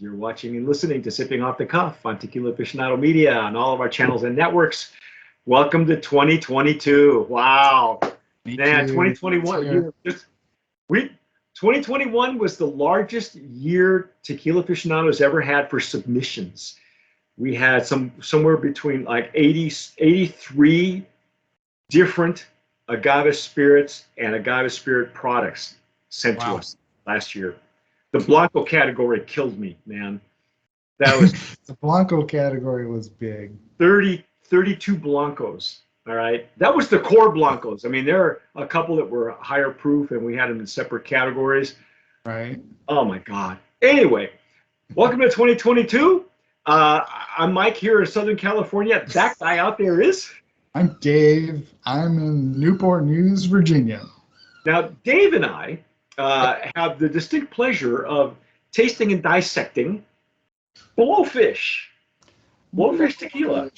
You're watching and listening to Sipping Off the Cuff on Tequila Aficionado Media on all of our channels and networks. Welcome to 2022. Wow. Man, 2021. 2021 was the largest year Tequila Aficionados ever had for submissions. We had somewhere between like 83 different agave spirits and agave spirit products sent to us last year. The Blanco category killed me, man. That was the Blanco category was big. 32 Blancos. All right. That was the core Blancos. I mean, there are a couple that were higher proof and we had them in separate categories. Right. Oh my God. Anyway, welcome to 2022. I'm Mike here in Southern California. That guy out there is? I'm Dave. I'm in Newport News, Virginia. Now, Dave and I have the distinct pleasure of tasting and dissecting Blowfish tequila.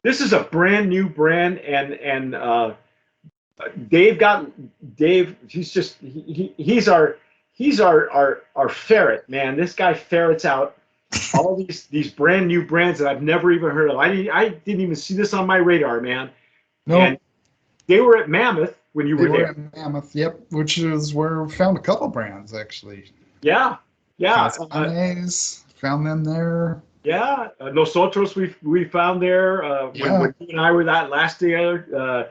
This is a brand new brand, and Dave. He's our ferret, man. This guy ferrets out all these brand new brands that I've never even heard of. I didn't even see this on my radar, man. No. And they were at Mammoth when you were there. At Mammoth, yep, which is where we found a couple brands actually. Yeah. Found them there. Yeah, Nosotros we found there when you and I were that last together.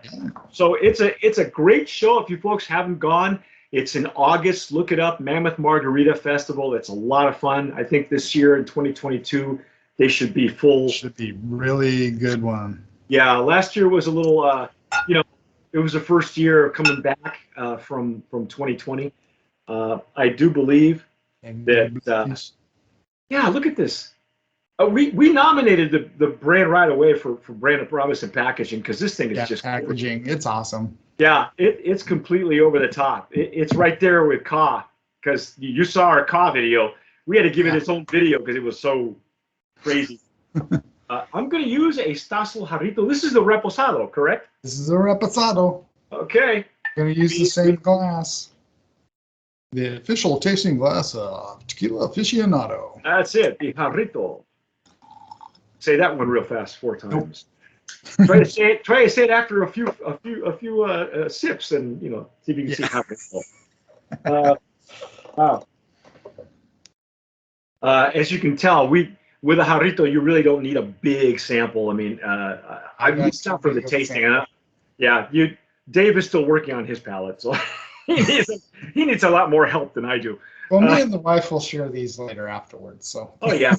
So it's a great show. If you folks haven't gone, it's in August. Look it up, Mammoth Margarita Festival. It's a lot of fun. I think this year in 2022 they should be full. Should be really good one. Yeah, last year was a little, it was the first year coming back from 2020. I do believe that. Yeah, look at this. We nominated the brand right away for brand promise and packaging because this thing is just packaging. It's awesome. Yeah, it's completely over the top. It's right there with Ka, because you saw our Ka video. We had to give it its own video because it was so crazy. I'm going to use a Stasel Jarrito. This is the Reposado, correct? This is a Reposado. Okay. Going to use the same glass. The official tasting glass of Tequila Aficionado. That's it, the Jarrito. Say that one real fast 4 times. Nope. Try to say it after a few sips, and see if you can see how it goes. Wow. As you can tell, with a Jarrito, you really don't need a big sample. I mean, I've used some for the tasting. Dave is still working on his palate, so he needs a lot more help than I do. Well, me and the wife will share these later afterwards. So. Oh yeah.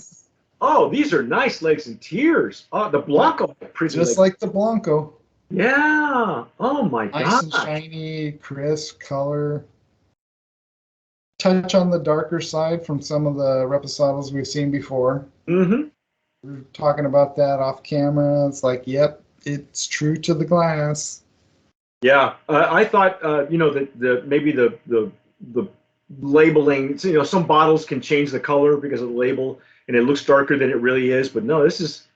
Oh, these are nice legs and tears. Oh, the Blanco. Just like the Blanco. Yeah. Oh my God. Nice and shiny, crisp color. Touch on the darker side from some of the Reposados we've seen before. Mm-hmm. We were talking about that off camera. It's like, yep, it's true to the glass. Yeah, I thought that maybe the labeling. Some bottles can change the color because of the label, and it looks darker than it really is. But no, this is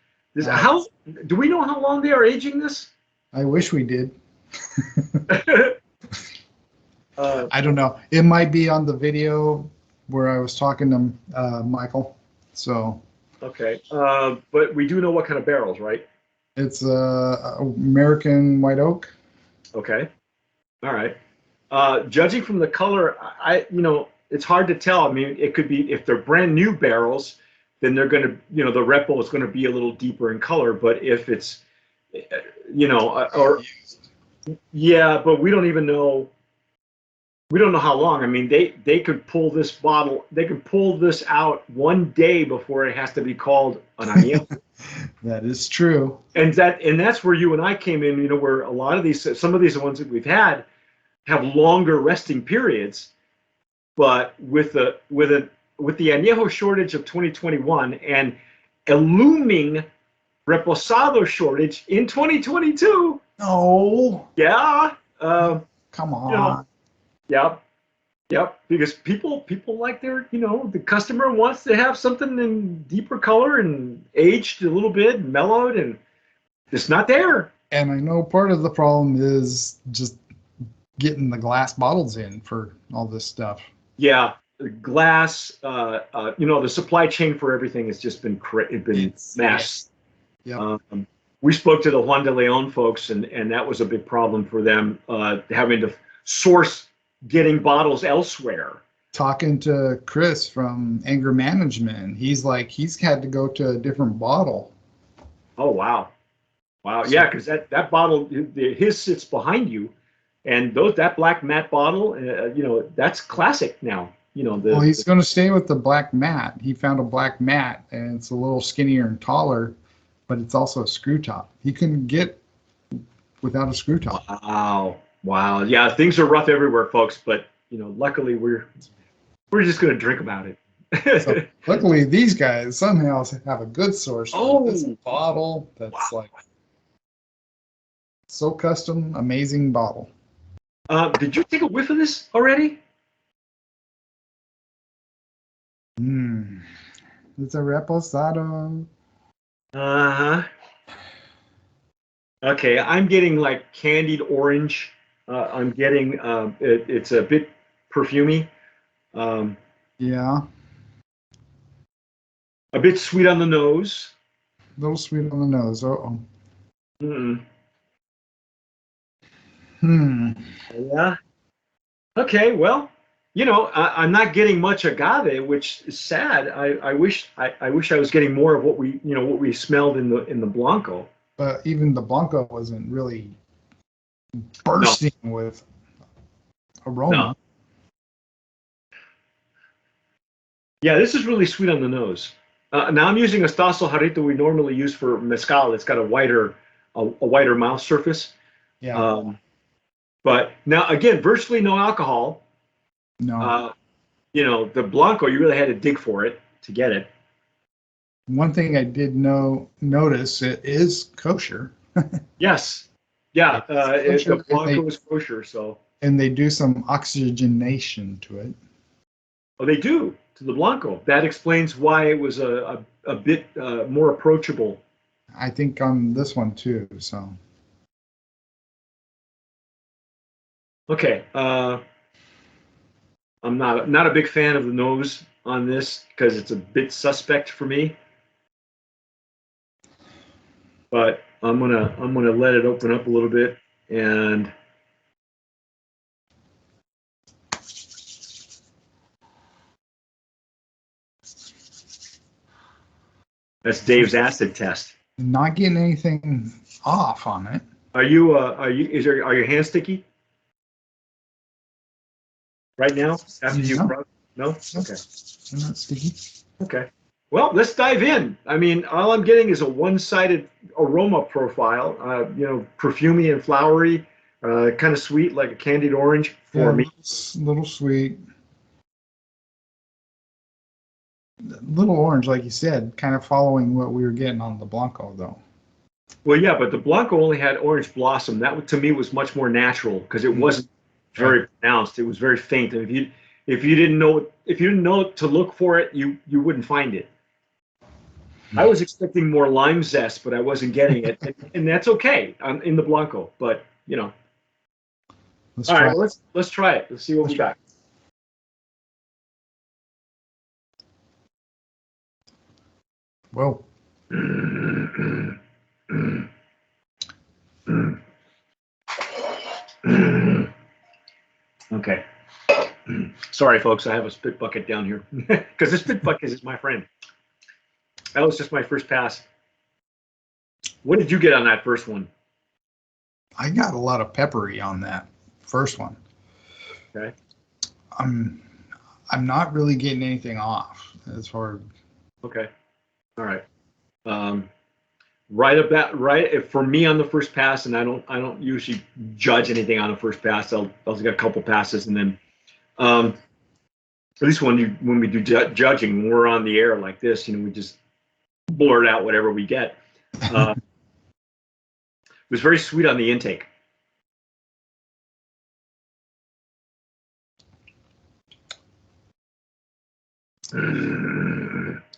how. Do we know how long they are aging this? I wish we did. I don't know. It might be on the video where I was talking to Michael. So. Okay. But we do know what kind of barrels, right? It's American white oak. Okay. All right. Judging from the color, it's hard to tell. I mean, it could be if they're brand new barrels, then they're going to, the Repo is going to be a little deeper in color. But if it's, but we don't even know. We don't know how long. I mean, they could pull this bottle. They could pull this out one day before it has to be called an añejo. That is true. And that's where you and I came in. Where a lot of some of these ones that we've had have longer resting periods, but with the añejo shortage of 2021 and a looming Reposado shortage in 2022. Oh. Yeah. Come on. Yep. Because people like their, the customer wants to have something in deeper color and aged a little bit and mellowed, and it's not there. And I know part of the problem is just getting the glass bottles in for all this stuff. Yeah. glass, the supply chain for everything has just been mess. Yep. We spoke to the Juan de Leon folks, and that was a big problem for them, having to source getting bottles elsewhere. Talking to Chris from Anger Management, he's like, he's had to go to a different bottle. Oh, wow. Wow. Yeah, because that bottle, his sits behind you, and that black matte bottle, that's classic now. Well, he's going to stay with the black matte. He found a black matte, and it's a little skinnier and taller, but it's also a screw top. He couldn't get without a screw top. Wow. Yeah, things are rough everywhere, folks, but luckily we're just going to drink about it. So, luckily, these guys somehow have a good source for this bottle that's like so custom, amazing bottle. Did you take a whiff of this already? It's a Reposado. Uh-huh. Okay, I'm getting like candied orange. I'm getting it's a bit perfumey. Yeah. A bit sweet on the nose. A little sweet on the nose. Uh-oh. Yeah. Okay, well, I'm not getting much agave, which is sad. I wish I was getting more of what we smelled in the Blanco. But even the Blanco wasn't really bursting with aroma. No. Yeah, this is really sweet on the nose. Now I'm using a Stasso Jarrito we normally use for mezcal. It's got a wider mouth surface. Yeah. But now again, virtually no alcohol. No. The Blanco, you really had to dig for it to get it. One thing I did notice, it is kosher. Yes. Yeah. The Blanco is kosher, so. And they do some oxygenation to it. Oh, they do, to the Blanco. That explains why it was a bit more approachable. I think on this one too, so. Okay. I'm not a big fan of the nose on this because it's a bit suspect for me. But I'm gonna let it open up a little bit, and that's Dave's acid test. Not getting anything off on it. Are your hands sticky right now after you brought? No? Okay. They're not sticky. Okay. Well, let's dive in. I mean, all I'm getting is a one-sided aroma profile, perfumey and flowery, kind of sweet, like a candied orange for me. Little sweet. Little orange, like you said, kind of following what we were getting on the Blanco, though. Well, yeah, but the Blanco only had orange blossom. That, to me, was much more natural because it wasn't very pronounced. It was very faint. And if you didn't know to look for it, you wouldn't find it. I was expecting more lime zest, but I wasn't getting it, and that's okay in the Blanco. But all right, let's try it. Let's see what we got. Whoa. Okay. Sorry, folks. I have a spit bucket down here because the spit bucket is my friend. That was just my first pass. What did you get on that first one? I got a lot of peppery on that first one. Okay. I'm not really getting anything off as far. Okay. All right. Right for me on the first pass, and I don't usually judge anything on the first pass. I'll get a couple passes, and then at least when we do judging, when we're on the air like this, we just blurt out whatever we get. It was very sweet on the intake.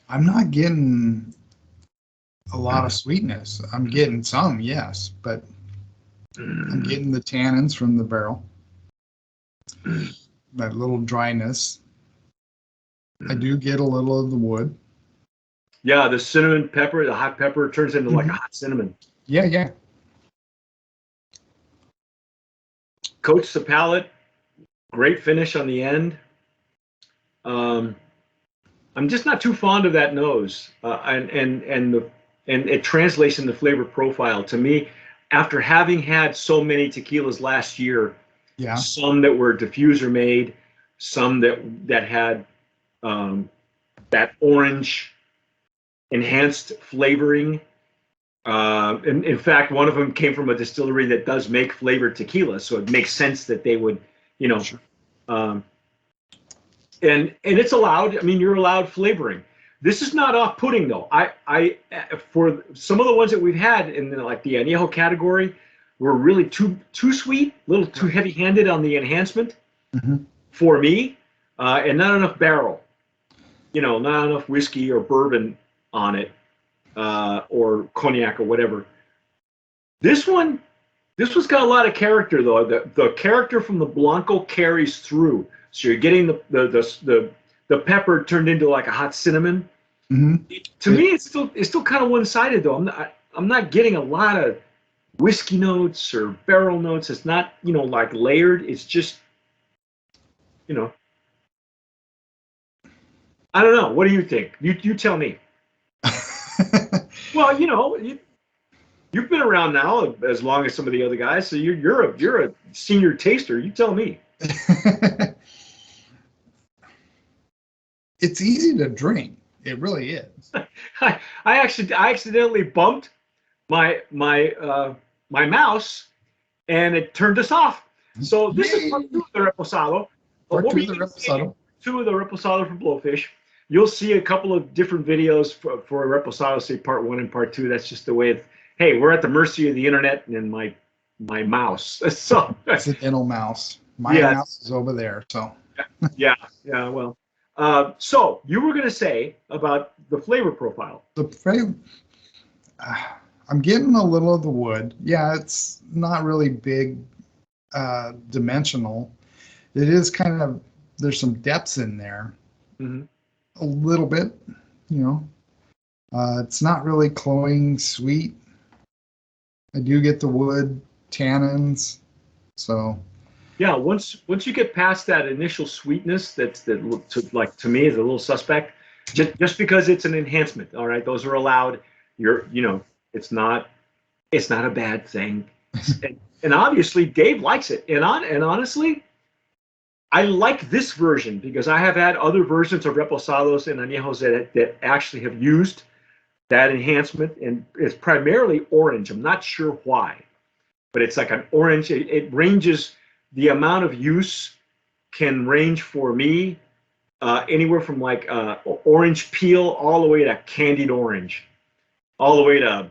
I'm not getting a lot of sweetness. I'm getting some, yes, but I'm getting the tannins from the barrel. That little dryness. I do get a little of the wood. Yeah, the cinnamon pepper, the hot pepper turns into like a Mhm. hot cinnamon. Yeah, yeah. Coats the palate. Great finish on the end. Um, I'm just not too fond of that nose, and it translates in the flavor profile to me. After having had so many tequilas last year, Yeah. some that were diffuser made, some that had that orange enhanced flavoring. In fact, one of them came from a distillery that does make flavored tequila, so it makes sense that they would, you know, Sure. um, and it's allowed. I mean, you're allowed flavoring. This is not off-putting though. I for some of the ones that we've had in like the añejo category were really too sweet, a little too Right. heavy-handed on the enhancement Hmm. for me, and not enough barrel. Not enough whiskey or bourbon on it, or cognac or whatever. This one, this one's got a lot of character though. The character from the Blanco carries through. So you're getting the pepper turned into like a hot cinnamon. Hmm. To me, it's still kind of one-sided though. I'm not getting a lot of whiskey notes or barrel notes. It's not like layered. It's just you know I don't know. What do you think? You tell me. Well, you've been around now as long as some of the other guys, so you're a senior taster. You tell me. It's easy to drink. It really is. I accidentally bumped my mouse and it turned us off. So this is part Yay! two of the Reposado. But Part what two were of you the going to say? Reposado. Two of the Reposado from Blowfish. You'll see a couple of different videos for Reposado, say part one and part two. That's just the way hey, we're at the mercy of the internet and my mouse. So Accidental mouse. My yeah, mouse is over there. So yeah. Well, so you were going to say about the flavor profile. the flavor, I'm getting a little of the wood. Yeah, it's not really big dimensional. It is kind of, there's some depths in there Mm-hmm. a little bit, you know. It's not really cloying sweet. I do get the wood tannins. So Yeah, once you get past that initial sweetness, to me is a little suspect. Just because it's an enhancement, all right, those are allowed. It's not a bad thing, and obviously Dave likes it. And honestly, I like this version because I have had other versions of reposados and añejos that actually have used that enhancement, and it's primarily orange. I'm not sure why, but it's like an orange. It ranges. The amount of use can range for me anywhere from like orange peel all the way to candied orange, all the way to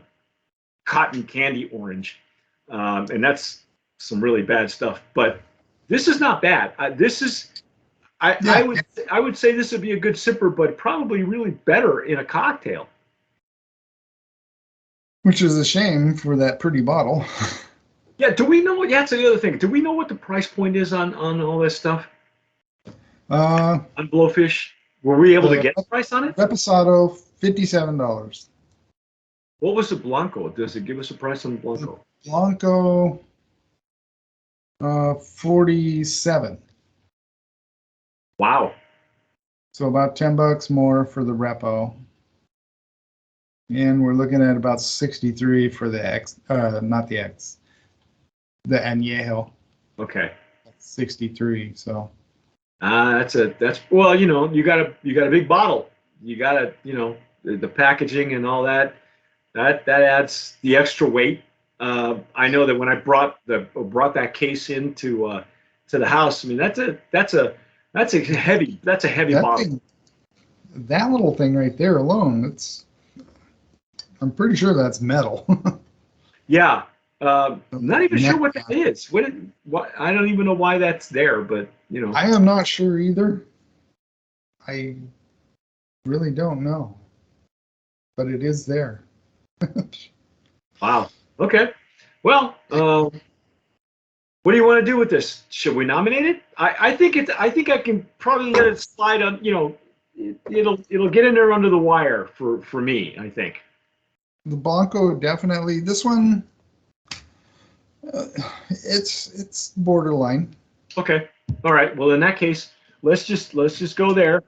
cotton candy orange, and that's some really bad stuff. But this is not bad. This is I, I yeah, would I would say this would be a good sipper, but probably really better in a cocktail. which is a shame for that pretty bottle. Yeah. Do we know? Yeah, that's the other thing. Do we know what the price point is on all this stuff Uh, on Blowfish? Were we able to the get a price on it? Reposado, $57. What was the Blanco? Does it give us a price on the The Blanco? Blanco, 47. Wow. So about $10 more for the Repo. And we're looking at about 63 for the X, not the X, the Añejo, Okay. 63. So That's well, you got a big bottle. You got the packaging and all that. That adds the extra weight. I know that when I brought that case into to the house. I mean, that's a heavy that bottle. thing, that little thing right there alone, I'm pretty sure that's metal. Yeah. Not even sure Neck what that cap. is. What I don't even know why that's there, but I am not sure either. I really don't know, but it is there. wow. Okay. Well, what do you want to do with this? Should we nominate it? I think I can probably let it slide on. it'll get in there under the wire for me, I think. The Blanco definitely. This one, it's borderline. Okay. All right. Well, in that case, let's just go there.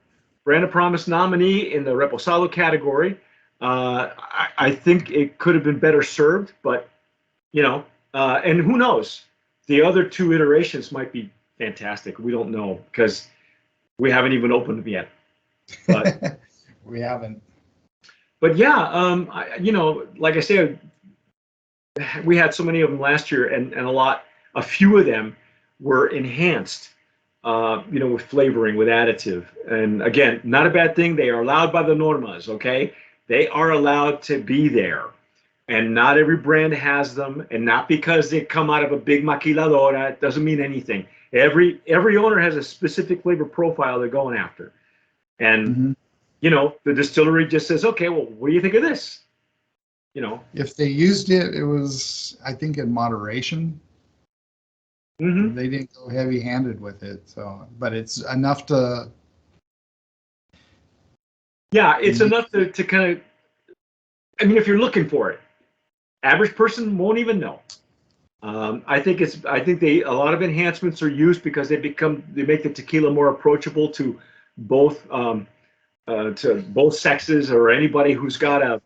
Brand of Promise nominee in the Reposado category. I think it could have been better served, but and who knows? The other two iterations might be fantastic. We don't know because we haven't even opened them yet. But We haven't. but yeah, like I said, we had so many of them last year, and a few of them were enhanced, with flavoring, with additive. And again, not a bad thing. They are allowed by the normas, okay? They are allowed to be there. And not every brand has them, and not because they come out of a big maquiladora, it doesn't mean anything. Every owner has a specific flavor profile they're going after. And, the distillery just says, okay, well, what do you think of this? If they used it, it was, I think, in moderation. They didn't go heavy-handed with it, so, but it's enough to. Yeah, it's enough to kind of. I mean, if you're looking for it, average person won't even know. I think a lot of enhancements are used because they make the tequila more approachable to both sexes, or anybody who's got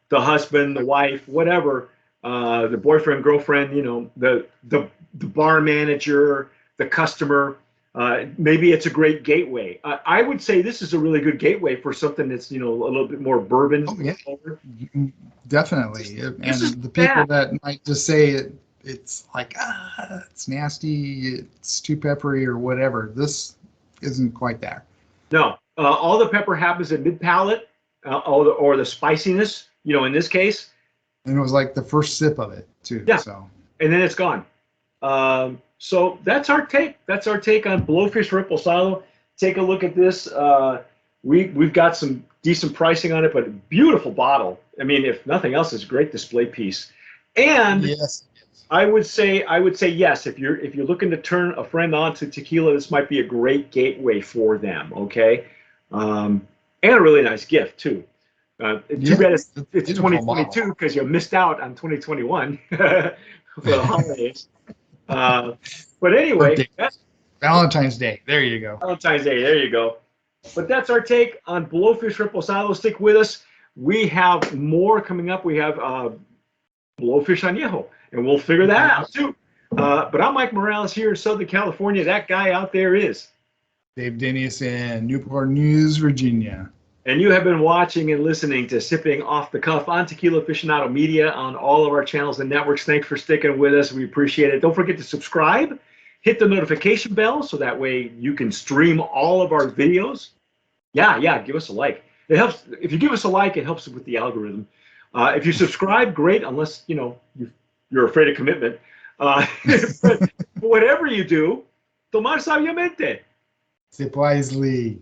the husband, the wife, whatever, the boyfriend, girlfriend, the bar manager, the customer. Maybe it's a great gateway. I would say this is a really good gateway for something that's a little bit more bourbon. Oh, yeah. Definitely. And the people that might just say it's like, it's nasty, it's too peppery or whatever, this isn't quite there. No, all the pepper happens at mid palate, or the spiciness. In this case. And it was like the first sip of it too. Yeah. So. And then it's gone. So that's our take. That's our take on Blowfish Reposado. Take a look at this. We've got some decent pricing on it, but beautiful bottle. I mean, if nothing else, it's a great display piece. And yes, I would say yes. If you're looking to turn a friend on to tequila, this might be a great gateway for them. Okay, and a really nice gift too. Too bad it's 2022 because you missed out on 2021 for the holidays. But anyway, that's Valentine's Day. There you go. Valentine's Day. There you go. But that's our take on Blowfish Reposado. Stick with us. We have more coming up. We have Blowfish Añejo, and we'll figure that out too. But I'm Mike Morales here in Southern California. That guy out there is Dave Dennis in Newport News, Virginia. And you have been watching and listening to Sipping Off the Cuff on Tequila Aficionado Media on all of our channels and networks. Thanks for sticking with us. We appreciate it. Don't forget to subscribe. Hit the notification bell so that way you can stream all of our videos. Yeah, give us a like. It helps. If you give us a like, it helps with the algorithm. If you subscribe, great, unless you're afraid of commitment. But whatever you do, tomar sabiamente. Sip wisely.